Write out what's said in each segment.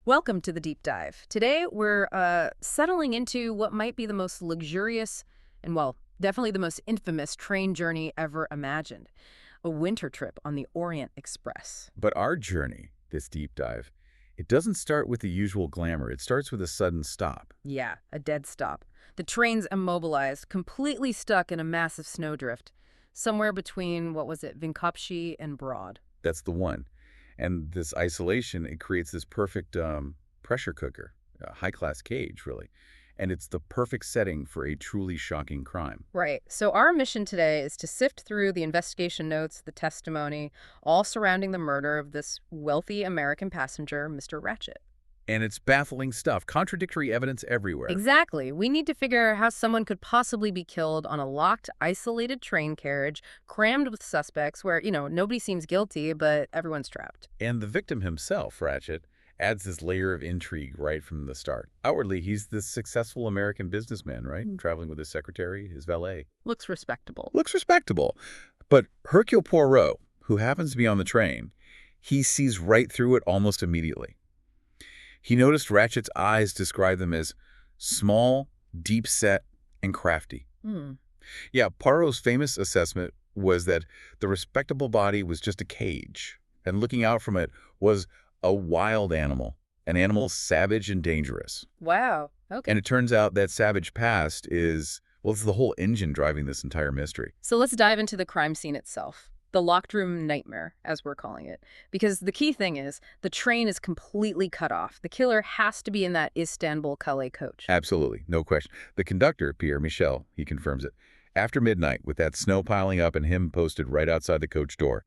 Welcome to the deep dive. Today we're settling into what might be the most luxurious and, well, definitely the most infamous train journey ever imagined. A winter trip on the Orient Express. But our journey, this deep dive, it doesn't start with the usual glamour. It starts with a sudden stop. Yeah, a dead stop. The train's immobilized, completely stuck in a massive snowdrift, somewhere between, what was it, Vinkopshi and Broad. That's the one. And this isolation, it creates this perfect pressure cooker, a high-class cage, really. And it's the perfect setting for a truly shocking crime. Right. So our mission today is to sift through the investigation notes, the testimony, all surrounding the murder of this wealthy American passenger, Mr. Ratchett. And it's baffling stuff, contradictory evidence everywhere. Exactly. We need to figure out how someone could possibly be killed on a locked, isolated train carriage, crammed with suspects where, nobody seems guilty, but everyone's trapped. And the victim himself, Ratchett, adds this layer of intrigue right from the start. Outwardly, he's this successful American businessman, right? Traveling with his secretary, his valet. Looks respectable. Looks respectable. But Hercule Poirot, who happens to be on the train, he sees right through it almost immediately. He noticed Ratchett's eyes describe them as small, deep-set, and crafty. Yeah, Poirot's famous assessment was that the respectable body was just a cage, and looking out from it was a wild animal, an animal savage and dangerous. Wow. Okay. And it turns out that savage past is, well, it's the whole engine driving this entire mystery. So let's dive into the crime scene itself. The locked room nightmare, as we're calling it. Because the key thing is, the train is completely cut off. The killer has to be in that Istanbul Calais coach. Absolutely, no question. The conductor, Pierre Michel, he confirms it. After midnight, with that snow piling up and him posted right outside the coach door,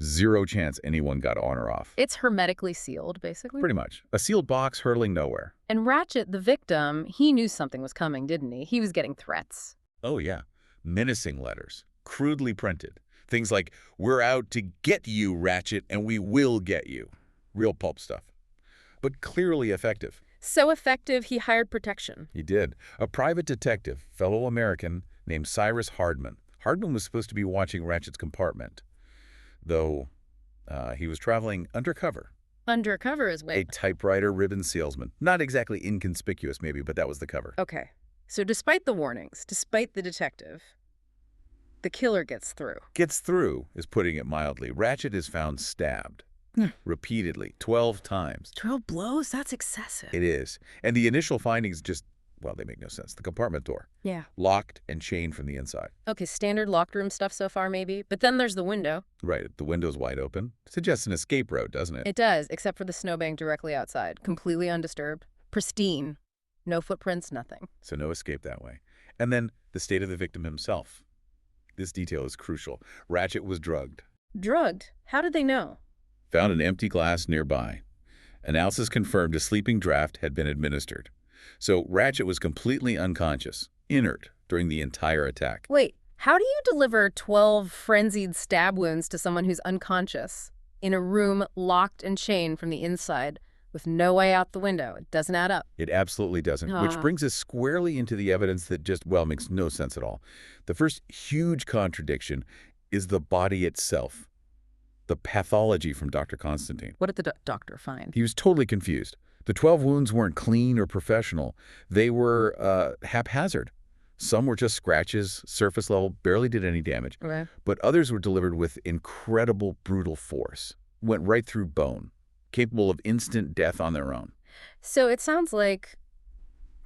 zero chance anyone got on or off. It's hermetically sealed, basically. Pretty much. A sealed box hurtling nowhere. And Ratchett, the victim, he knew something was coming, didn't he? He was getting threats. Oh, yeah. Menacing letters, crudely printed. Things like, "We're out to get you, Ratchett, and we will get you." Real pulp stuff. But clearly effective. So effective, he hired protection. He did. A private detective, fellow American, named Cyrus Hardman. Hardman was supposed to be watching Ratchett's compartment, though he was traveling undercover. Undercover is A typewriter ribbon salesman. Not exactly inconspicuous, maybe, but that was the cover. Okay. So despite the warnings, despite the detective, the killer gets through. Gets through is putting it mildly. Ratchett is found stabbed. Repeatedly, 12 times. 12 blows? That's excessive. It is. And the initial findings just, well, they make no sense. The compartment door. Yeah. Locked and chained from the inside. Okay, standard locked room stuff so far, maybe. But then there's the window. Right. The window's wide open. Suggests an escape route, doesn't it? It does, except for the snowbank directly outside. Completely undisturbed. Pristine. No footprints, nothing. So no escape that way. And then the state of the victim himself. This detail is crucial. Ratchett was drugged. Drugged? How did they know? Found an empty glass nearby. Analysis confirmed a sleeping draught had been administered. So Ratchett was completely unconscious, inert, during the entire attack. Wait, how do you deliver 12 frenzied stab wounds to someone who's unconscious in a room locked and chained from the inside with no way out the window? It doesn't add up. It absolutely doesn't, which brings us squarely into the evidence that just, well, makes no sense at all. The first huge contradiction is the body itself. The pathology from Dr. Constantine. What did the doctor find? He was totally confused. The 12 wounds weren't clean or professional. They were haphazard. Some were just scratches, surface level, barely did any damage. Okay. But others were delivered with incredible brutal force. Went right through bone, capable of instant death on their own. So it sounds like,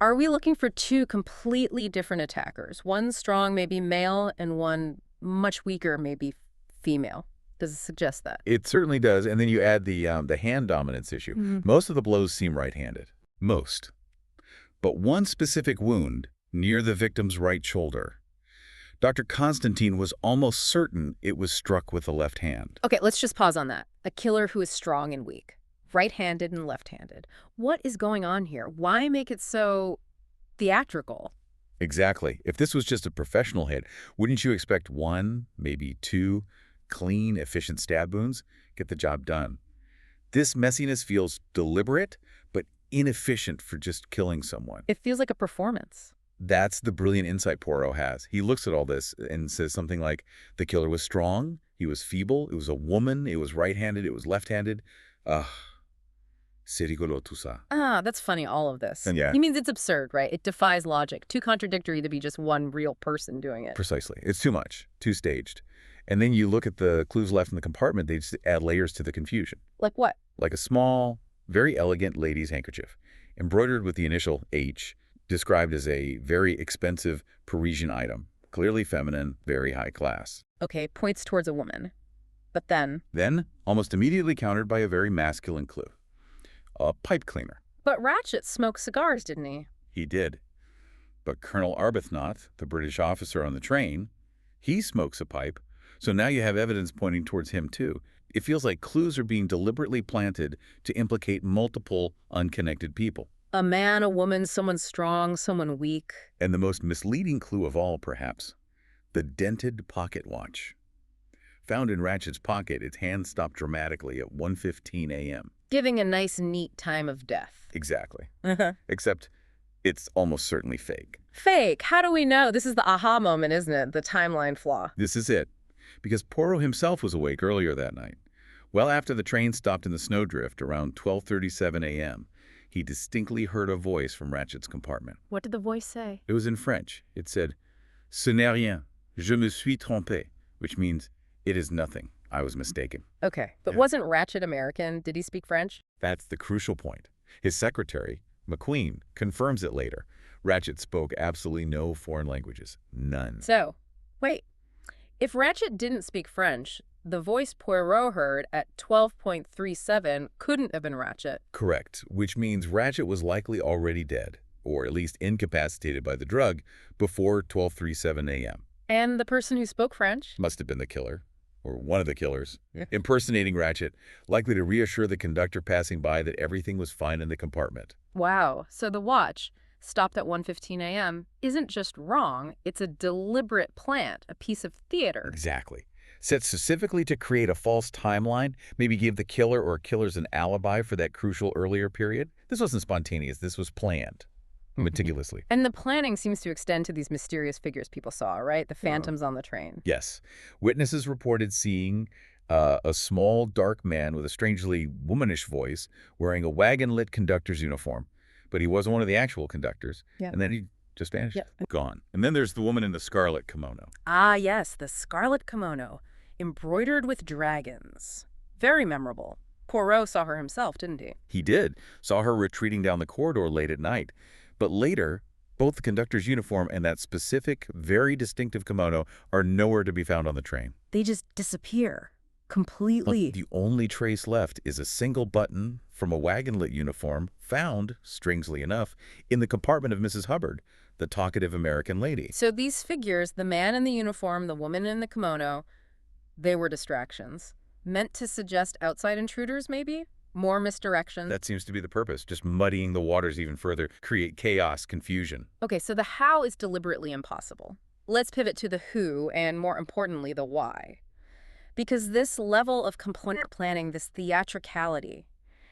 are we looking for two completely different attackers? One strong, maybe male, and one much weaker, maybe female. Does it suggest that? It certainly does. And then you add the hand dominance issue. Most of the blows seem right-handed. Most. But one specific wound near the victim's right shoulder. Dr. Constantine was almost certain it was struck with the left hand. Okay, let's just pause on that. A killer who is strong and weak. Right-handed and left-handed. What is going on here? Why make it so theatrical? Exactly. If this was just a professional hit, wouldn't you expect one, maybe two, clean, efficient stab wounds? Get the job done. This messiness feels deliberate, but inefficient for just killing someone. It feels like a performance. That's the brilliant insight Poirot has. He looks at all this and says something like, the killer was strong, he was feeble, it was a woman, it was right-handed, it was left-handed. C'est rigolo tout ça. Ah, that's funny, all of this. And yeah. He means it's absurd, right? It defies logic. Too contradictory to be just one real person doing it. Precisely. It's too much, too staged. And then you look at the clues left in the compartment, they just add layers to the confusion. Like what? Like a small, very elegant lady's handkerchief, embroidered with the initial H, described as a very expensive Parisian item, clearly feminine, very high class. Okay, points towards a woman. But then... Then, almost immediately countered by a very masculine clue. A pipe cleaner. But Ratchett smoked cigars, didn't he? He did. But Colonel Arbuthnot, the British officer on the train, he smokes a pipe, so now you have evidence pointing towards him too. It feels like clues are being deliberately planted to implicate multiple unconnected people. A man, a woman, someone strong, someone weak. And the most misleading clue of all, perhaps, the dented pocket watch. Found in Ratchett's pocket, its hand stopped dramatically at 1:15 a.m. Giving a nice, neat time of death. Exactly. Except it's almost certainly fake. Fake? How do we know? This is the aha moment, isn't it? The timeline flaw. This is it. Because Poirot himself was awake earlier that night. Well after the train stopped in the snowdrift around 12:37 a.m., he distinctly heard a voice from Ratchett's compartment. What did the voice say? It was in French. It said, "Ce n'est rien. Je me suis trompé," which means, "It is nothing. I was mistaken." Okay, but Yeah. wasn't Ratchett American? Did he speak French? That's the crucial point. His secretary, McQueen, confirms it later. Ratchett spoke absolutely no foreign languages. None. So, wait. If Ratchett didn't speak French, the voice Poirot heard at 12:37 couldn't have been Ratchett. Correct, which means Ratchett was likely already dead, or at least incapacitated by the drug, before 12:37 a.m. And the person who spoke French? Must have been the killer, or one of the killers, impersonating Ratchett, likely to reassure the conductor passing by that everything was fine in the compartment. Wow. So the watch, stopped at 1:15 a.m., isn't just wrong, it's a deliberate plant, a piece of theater. Exactly. Set specifically to create a false timeline, maybe give the killer or killers an alibi for that crucial earlier period. This wasn't spontaneous. This was planned meticulously. And the planning seems to extend to these mysterious figures people saw, right? The phantoms on the train. Yes. Witnesses reported seeing a small, dark man with a strangely womanish voice wearing a wagon-lit conductor's uniform. But he wasn't one of the actual conductors. Yeah. And then he just vanished. Yep. Gone. And then there's the woman in the scarlet kimono. Ah, yes, the scarlet kimono, embroidered with dragons. Very memorable. Poirot saw her himself, didn't he? He did. Saw her retreating down the corridor late at night. But later, both the conductor's uniform and that specific, very distinctive kimono are nowhere to be found on the train. They just disappear. Completely. The only trace left is a single button from a wagon-lit uniform found, strangely enough, in the compartment of Mrs. Hubbard, the talkative American lady. So these figures, the man in the uniform, the woman in the kimono, they were distractions. Meant to suggest outside intruders, maybe? More misdirection? That seems to be the purpose, just muddying the waters even further, create chaos, confusion. Okay, so the how is deliberately impossible. Let's pivot to the who, and more importantly, the why. Because this level of component planning, this theatricality,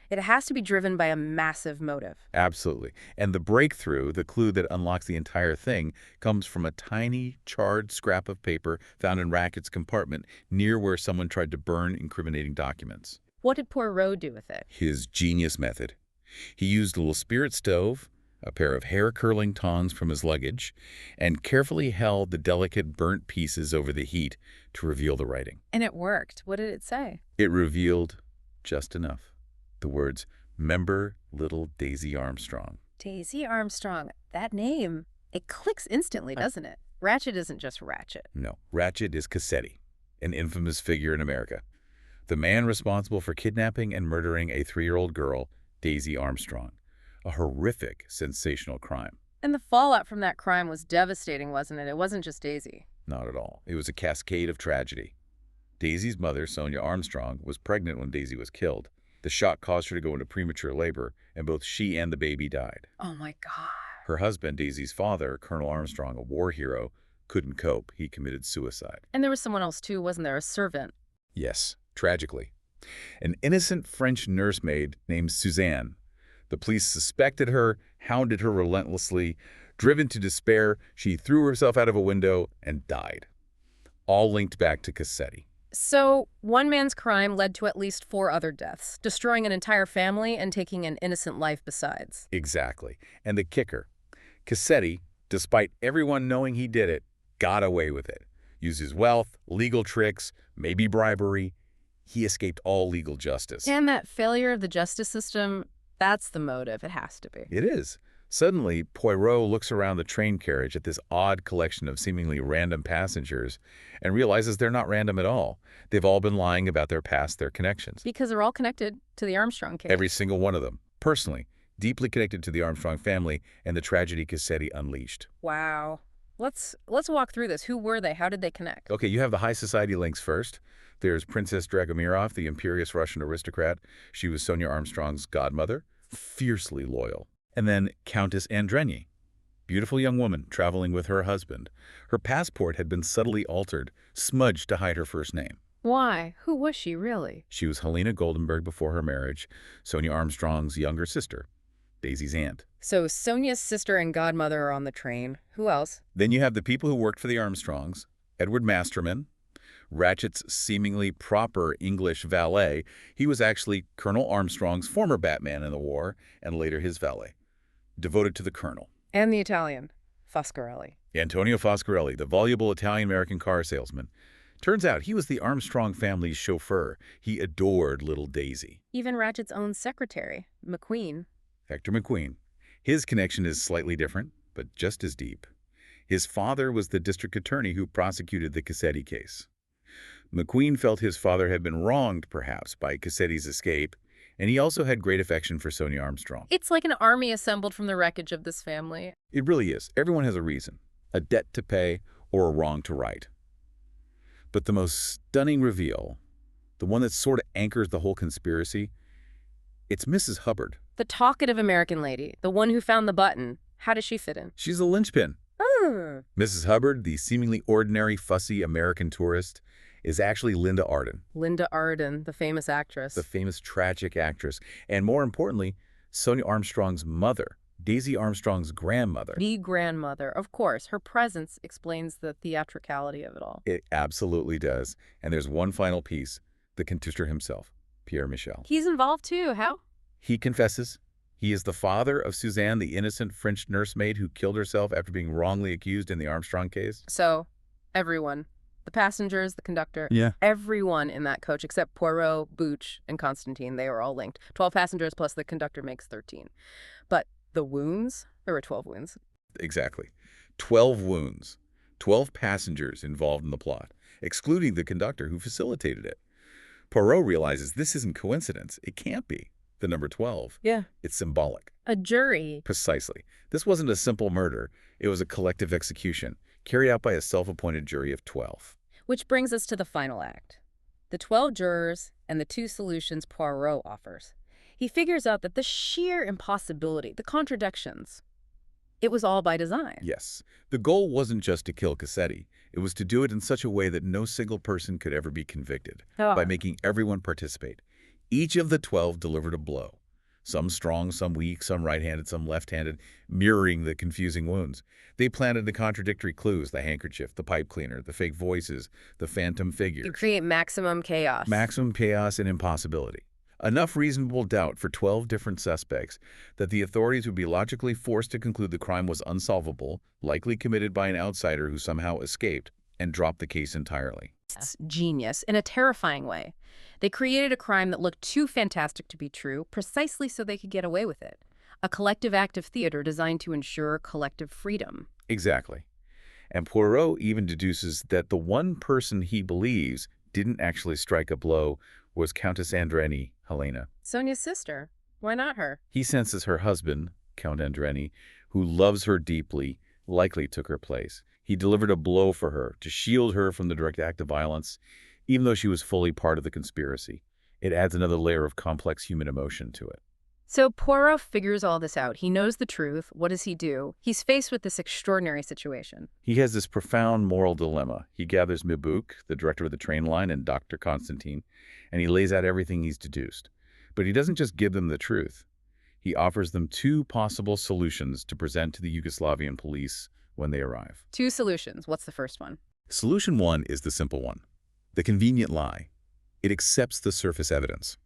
it has to be driven by a massive motive. Absolutely. And the breakthrough, the clue that unlocks the entire thing, comes from a tiny, charred scrap of paper found in Ratchett's compartment near where someone tried to burn incriminating documents. What did Poirot do with it? His genius method. He used a little spirit stove, a pair of hair-curling tongs from his luggage, and carefully held the delicate burnt pieces over the heat to reveal the writing. And it worked. What did it say? It revealed just enough. The words, "Member little Daisy Armstrong." Daisy Armstrong. That name, it clicks instantly, doesn't it? Ratchett isn't just Ratchett. No, Ratchett is Cassetti, an infamous figure in America. The man responsible for kidnapping and murdering a 3-year-old girl, Daisy Armstrong. A horrific, sensational crime. And the fallout from that crime was devastating, wasn't it? It wasn't just Daisy. Not at all. It was a cascade of tragedy. Daisy's mother, Sonia Armstrong, was pregnant when Daisy was killed. The shock caused her to go into premature labor, and both she and the baby died. Oh my God. Her husband, Daisy's father, Colonel Armstrong, a war hero, couldn't cope. He committed suicide. And there was someone else too, wasn't there? A servant. Yes, tragically. An innocent French nursemaid named Suzanne. The police suspected her, hounded her relentlessly. Driven to despair, she threw herself out of a window and died. All linked back to Cassetti. So, one man's crime led to at least 4 other deaths, destroying an entire family and taking an innocent life besides. Exactly. And the kicker, Cassetti, despite everyone knowing he did it, got away with it. Used his wealth, legal tricks, maybe bribery. He escaped all legal justice. And that failure of the justice system, that's the motive. It has to be. It is. Suddenly, Poirot looks around the train carriage at this odd collection of seemingly random passengers and realizes they're not random at all. They've all been lying about their past, their connections. Because they're all connected to the Armstrong case. Every single one of them, personally, deeply connected to the Armstrong family and the tragedy Cassetti unleashed. Wow. Let's walk through this. Who were they? How did they connect? Okay, you have the high society links first. There's Princess Dragomirov, the imperious Russian aristocrat. She was Sonia Armstrong's godmother, fiercely loyal. And then Countess Andreni, beautiful young woman traveling with her husband. Her passport had been subtly altered, smudged to hide her first name. Why? Who was she really? She was Helena Goldenberg before her marriage, Sonia Armstrong's younger sister, Daisy's aunt. So Sonia's sister and godmother are on the train. Who else? Then you have the people who worked for the Armstrongs, Edward Masterman, Ratchett's seemingly proper English valet. He was actually Colonel Armstrong's former Batman in the war, and later his valet. Devoted to the colonel. And the Italian, Foscarelli. Antonio Foscarelli, the voluble Italian-American car salesman. Turns out he was the Armstrong family's chauffeur. He adored little Daisy. Even Ratchett's own secretary, McQueen. Hector McQueen. His connection is slightly different, but just as deep. His father was the district attorney who prosecuted the Cassetti case. McQueen felt his father had been wronged, perhaps, by Cassetti's escape, and he also had great affection for Sonia Armstrong. It's like an army assembled from the wreckage of this family. It really is. Everyone has a reason, a debt to pay or a wrong to right. But the most stunning reveal, the one that sort of anchors the whole conspiracy, it's Mrs. Hubbard. The talkative American lady, the one who found the button. How does she fit in? She's a linchpin. Mrs. Hubbard, the seemingly ordinary, fussy American tourist, is actually Linda Arden. Linda Arden, the famous actress. The famous tragic actress. And more importantly, Sonia Armstrong's mother, Daisy Armstrong's grandmother. The grandmother, of course. Her presence explains the theatricality of it all. It absolutely does. And there's one final piece, the conductor himself, Pierre Michel. He's involved too. How? He confesses. He is the father of Suzanne, the innocent French nursemaid who killed herself after being wrongly accused in the Armstrong case. So, everyone. The passengers, the conductor. Yeah. Everyone in that coach except Poirot, Booch, and Constantine, they were all linked. 12 passengers plus the conductor makes 13. But the wounds? There were 12 wounds. Exactly. 12 wounds. 12 passengers involved in the plot, excluding the conductor who facilitated it. Poirot realizes this isn't coincidence. It can't be. The number 12. Yeah. It's symbolic. A jury. Precisely. This wasn't a simple murder. It was a collective execution, carried out by a self-appointed jury of 12. Which brings us to the final act. The 12 jurors and the 2 solutions Poirot offers. He figures out that the sheer impossibility, the contradictions, it was all by design. Yes. The goal wasn't just to kill Cassetti. It was to do it in such a way that no single person could ever be convicted, by making everyone participate. Each of the 12 delivered a blow. Some strong, some weak, some right-handed, some left-handed, mirroring the confusing wounds. They planted the contradictory clues, the handkerchief, the pipe cleaner, the fake voices, the phantom figures. You create maximum chaos. Maximum chaos and impossibility. Enough reasonable doubt for 12 different suspects that the authorities would be logically forced to conclude the crime was unsolvable, likely committed by an outsider who somehow escaped, and dropped the case entirely. It's genius in a terrifying way. They created a crime that looked too fantastic to be true, precisely so they could get away with it. A collective act of theater designed to ensure collective freedom. Exactly. And Poirot even deduces that the one person he believes didn't actually strike a blow was Countess Andreni, Helena. Sonia's sister. Why not her? He senses her husband, Count Andreni, who loves her deeply, likely took her place. He delivered a blow for her to shield her from the direct act of violence, even though she was fully part of the conspiracy. It adds another layer of complex human emotion to it. So Poirot figures all this out. He knows the truth. What does he do? He's faced with this extraordinary situation. He has this profound moral dilemma. He gathers Mibuk, the director of the train line, and Dr. Constantine, and he lays out everything he's deduced. But he doesn't just give them the truth. He offers them 2 possible solutions to present to the Yugoslavian police when they arrive. 2 solutions. What's the first one? Solution 1 is the simple one. The convenient lie. It accepts the surface evidence.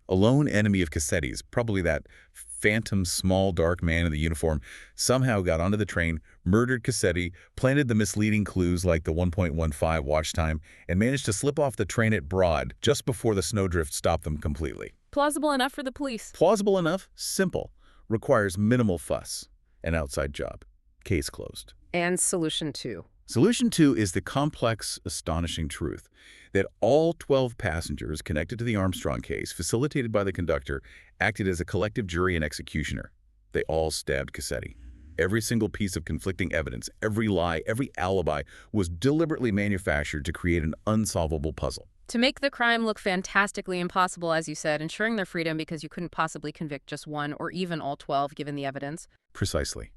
A lone enemy of Cassetti's, probably that phantom small dark man in the uniform, somehow got onto the train, murdered Cassetti, planted the misleading clues like the 1.15 watch time, and managed to slip off the train at Broad just before the snowdrift stopped them completely. Plausible enough for the police. Plausible enough, simple, requires minimal fuss. An outside job. Case closed. And solution 2. Solution 2 is the complex, astonishing truth that all 12 passengers connected to the Armstrong case, facilitated by the conductor, acted as a collective jury and executioner. They all stabbed Cassetti. Every single piece of conflicting evidence, every lie, every alibi was deliberately manufactured to create an unsolvable puzzle. To make the crime look fantastically impossible, as you said, ensuring their freedom because you couldn't possibly convict just one or even all 12 given the evidence. Precisely.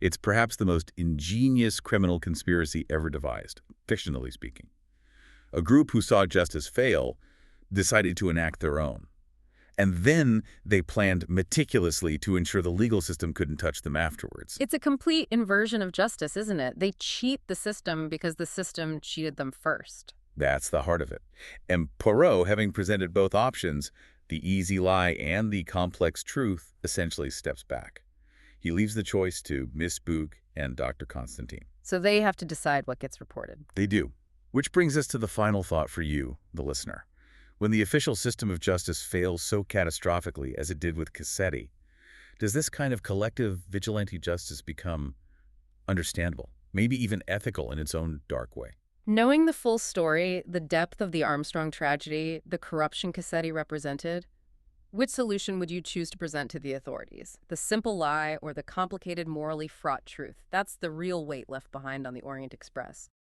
It's perhaps the most ingenious criminal conspiracy ever devised, fictionally speaking. A group who saw justice fail decided to enact their own. And then they planned meticulously to ensure the legal system couldn't touch them afterwards. It's a complete inversion of justice, isn't it? They cheat the system because the system cheated them first. That's the heart of it. And Poirot, having presented both options, the easy lie and the complex truth, essentially steps back. He leaves the choice to Miss Boog and Dr. Constantine. So they have to decide what gets reported. They do. Which brings us to the final thought for you, the listener. When the official system of justice fails so catastrophically as it did with Cassetti, does this kind of collective vigilante justice become understandable, maybe even ethical in its own dark way? Knowing the full story, the depth of the Armstrong tragedy, the corruption Cassetti represented, which solution would you choose to present to the authorities? The simple lie or the complicated, morally fraught truth? That's the real weight left behind on the Orient Express.